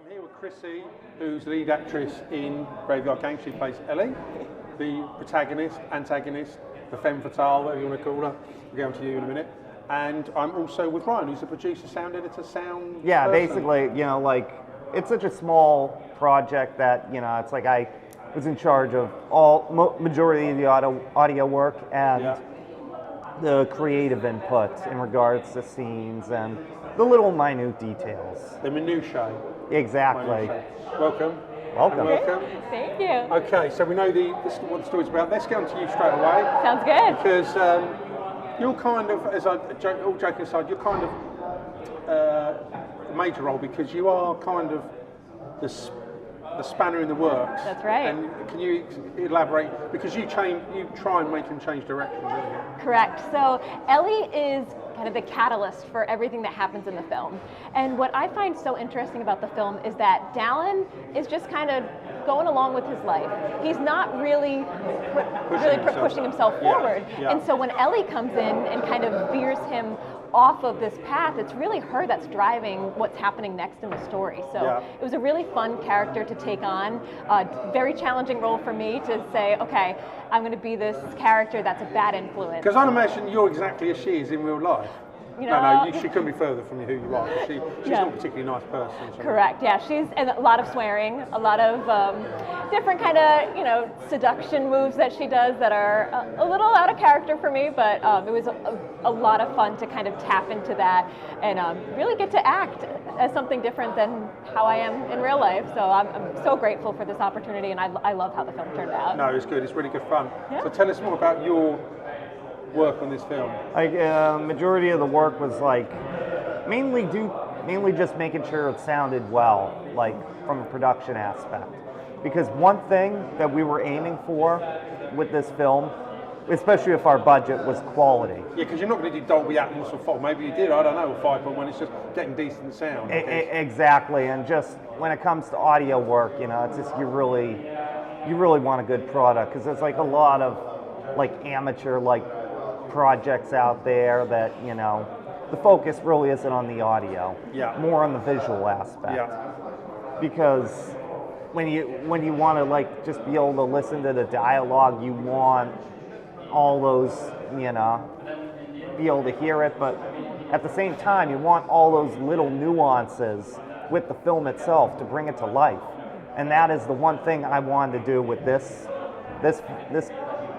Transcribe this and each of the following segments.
I'm here with Krissy, who's the lead actress in Graveyard Gang. She plays Ellie, the protagonist, antagonist, the femme fatale, whatever you want to call her. We'll get on to you in a minute. And I'm also with Ryan, who's the producer, sound editor, sound Yeah, person. basically, it's such a small project that, it's like I was in charge of majority of the audio work and the creative input in regards to scenes and the little minute details. The minutiae. Exactly. Minutiae. Welcome. Welcome. And welcome. Thank you. Okay, so we know what the story's about. Let's get on to you straight away. Sounds good. Because you're kind of, all joking aside, you're kind of a major role because you are kind of the spanner in the works. That's right. And can you elaborate? Because you try and make him change direction, don't you? Correct. So Ellie is kind of the catalyst for everything that happens in the film. And what I find so interesting about the film is that Dallin is just kind of going along with his life. He's not really pushing himself forward. Yeah. And so when Ellie comes in and kind of veers him off of this path, it's really her that's driving what's happening next in the story. So it was a really fun character to take on, a very challenging role for me to say, okay, I'm going to be this character that's a bad influence. Because I imagine you're exactly as she is in real life. You know, she couldn't be further from who you are. She's not a particularly nice person. So. Correct. Yeah, she's and a lot of swearing, a lot of different kind of seduction moves that she does that are a little out of character for me. But it was a lot of fun to kind of tap into that and really get to act as something different than how I am in real life. So I'm so grateful for this opportunity, and I love how the film turned out. No, it's good. It's really good fun. Yeah. So tell us more about your work on this film. Majority of the work was mainly just making sure it sounded well, from a production aspect. Because one thing that we were aiming for with this film, especially if our budget, was quality. Yeah, because you're not going to do Dolby Atmos or 5. Maybe you did, I don't know, or 5.1. It's just getting decent sound. Exactly, and just when it comes to audio work, it's just you really want a good product because there's a lot of amateur projects out there that the focus really isn't on the audio, more on the visual aspect. Because when you want to just be able to listen to the dialogue, you want all those be able to hear it, but at the same time you want all those little nuances with the film itself to bring it to life. And that is the one thing I wanted to do with this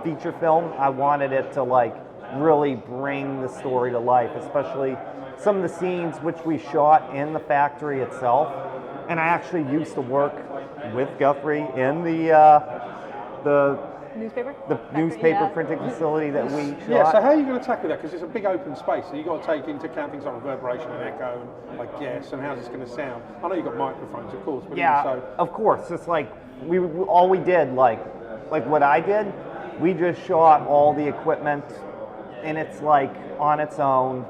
feature film. I wanted it to really bring the story to life, especially some of the scenes which we shot in the factory itself. And I actually used to work with Guthrie in the newspaper printing facility that we shot. Yeah, so how are you going to tackle that? Because it's a big open space, so you've got to take into account things like reverberation and echo, and I guess, and how's this going to sound? I know you've got microphones, of course, but of course. It's all we did, what I did, we just shot all the equipment and it's on its own,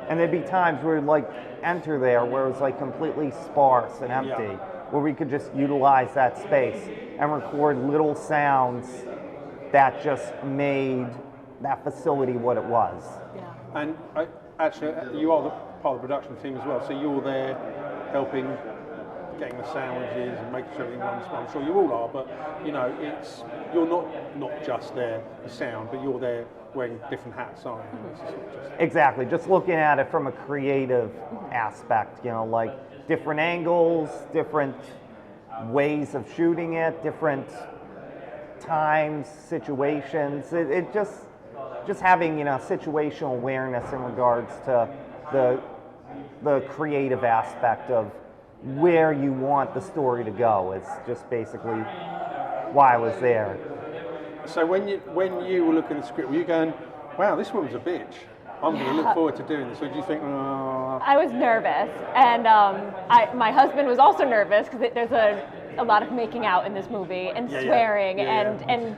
and there'd be times where we'd enter there where it was completely sparse and empty, where we could just utilize that space and record little sounds that just made that facility what it was. Yeah. And actually, you are part of the production team as well, so you're there helping getting the sandwiches and making sure everything runs well. I'm sure you all are, but you're not just there for sound, but you're there wearing different hats, aren't you? Exactly. Just looking at it from a creative aspect, different angles, different ways of shooting it, different times, situations. It just having situational awareness in regards to the creative aspect of where you want the story to go is just basically why I was there. So when you were looking at the script, were you going, wow, this woman's a bitch, I'm going to look forward to doing this, or did you think, oh... I was nervous, and my husband was also nervous because there's a lot of making out in this movie and swearing and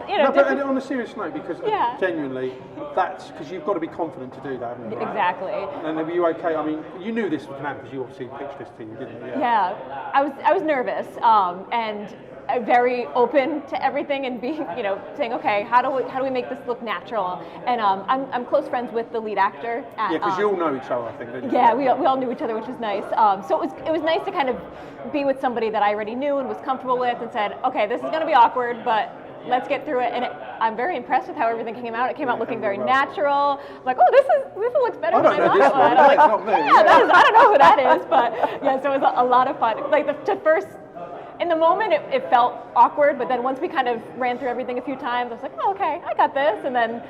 No, but on a serious note, because genuinely, that's because you've got to be confident to do that, haven't you? Exactly. And were you okay? I mean, you knew this was going to happen because you obviously pitched this to you, didn't you? Yeah, I was nervous, and very open to everything and being, saying, okay, how do we make this look natural? And I'm close friends with the lead actor. Yeah, because you all know each other, I think, don't you? Yeah, we all knew each other, which was nice. So it was nice to kind of be with somebody that I already knew and was comfortable with, and said, okay, this is going to be awkward, but let's get through it. And I'm very impressed with how everything came out. It came out looking very natural. I'm like, oh, this looks better than I thought it would. Like, not me. Yeah, I don't know who that is, but yeah, so it was a lot of fun. Like in the moment, it felt awkward, but then once we kind of ran through everything a few times, I was like, oh, okay, I got this. And then,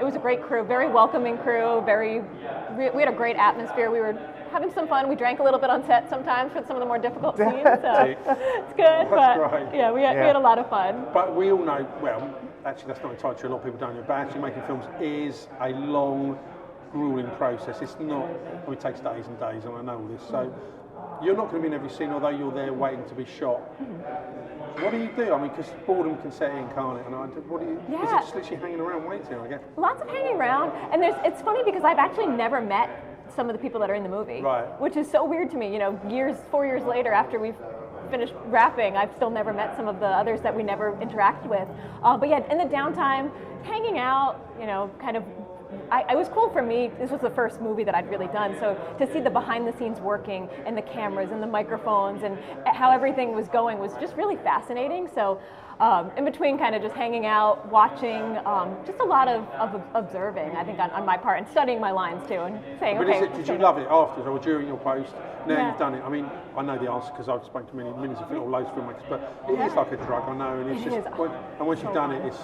it was a great crew, very welcoming crew. We had a great atmosphere. We were having some fun. We drank a little bit on set sometimes for some of the more difficult scenes, so it's good. Right. Yeah, we had a lot of fun. But we all know, well, actually that's not entirely true, a lot of people don't know, but actually making films is a long, grueling process. It's not, it takes days and days, and I know all this. So you're not going to be in every scene, although you're there waiting to be shot. What do you do? I mean, because boredom can set in, can't it? And what do you? Yeah. Is it just literally hanging around waiting? I guess. Lots of hanging around, and it's funny because I've actually never met some of the people that are in the movie, right? Which is so weird to me. 4 years later, after we've finished wrapping, I've still never met some of the others that we never interacted with. But yeah, in the downtime, hanging out, kind of. It was cool for me. This was the first movie that I'd really done, so to see the behind-the-scenes working and the cameras and the microphones and how everything was going was just really fascinating. So in between kind of just hanging out, watching, just a lot of observing, I think, on my part, and studying my lines too, and saying, but okay. Did you love it after or during your post? Now you've done it. I mean, I know the answer because I've spoken to millions of loads of filmmakers, but it is like a drug, I know, and it's just, and once you've done it, it's.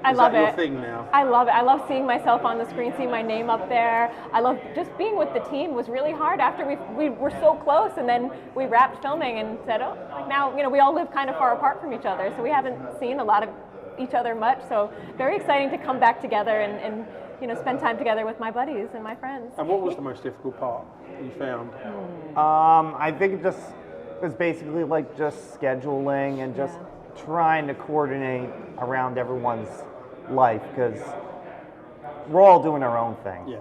I love it. Your thing now? I love it. I love seeing myself on the screen, seeing my name up there. I love just being with the team. Was really hard after we were so close, and then we wrapped filming and said, oh, like now we all live kind of far apart from each other, so we haven't seen a lot of each other much. So very exciting to come back together and spend time together with my buddies and my friends. And what was the most difficult part you found? I think it just was basically like just scheduling and just trying to coordinate around everyone's life, because we're all doing our own thing.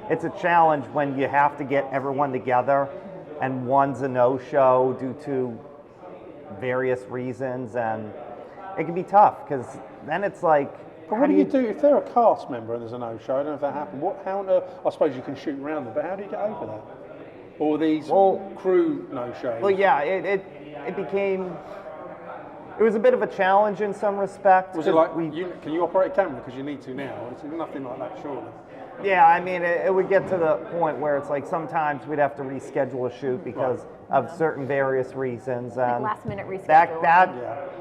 It's a challenge when you have to get everyone together and one's a no-show due to various reasons, and it can be tough because then it's like, but what do you do if they're a cast member and there's a no-show? I don't know if that happened. How on earth? I suppose you can shoot around them, but how do you get over that? Or these crew no-shows? Well, yeah, it became. It was a bit of a challenge in some respects. Was it like, can you operate a camera because you need to now? It's nothing like that, surely. Yeah, I mean, it would get to the point where it's like sometimes we'd have to reschedule a shoot because of certain various reasons. And like last-minute reschedule.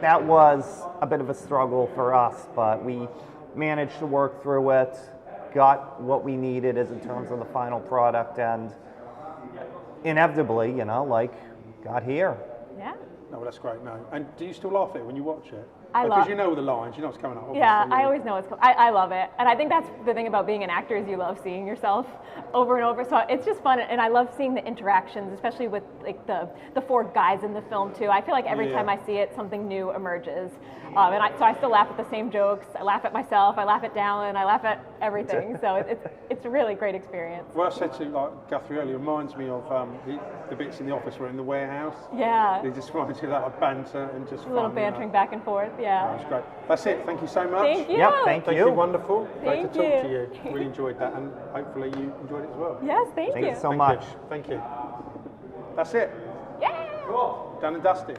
That was a bit of a struggle for us, but we managed to work through it, got what we needed as in terms of the final product, and inevitably, got here. Yeah. No, well, that's great. No, and do you still laugh at it when you watch it? Because you know the lines, you know what's coming up. Yeah, I always know what's coming. I love it, and I think that's the thing about being an actor is you love seeing yourself over and over. So it's just fun, and I love seeing the interactions, especially with like the four guys in the film too. I feel like every time I see it, something new emerges, so I still laugh at the same jokes. I laugh at myself. I laugh at Dallin. I laugh at everything. So it's a really great experience. Well, I said to Guthrie earlier, reminds me of the bits in The Office where in the warehouse. Yeah. They just reminds you of that like banter and just a little bantering back and forth. Yeah. That's great. That's it. Thank you so much. Thank you. Yep, thank you. Wonderful. Great to talk to you. you. Really enjoyed that, and hopefully you enjoyed it as well. Yes, thank you. Thank you so much. Thank you. That's it. Yeah. Done and dusted.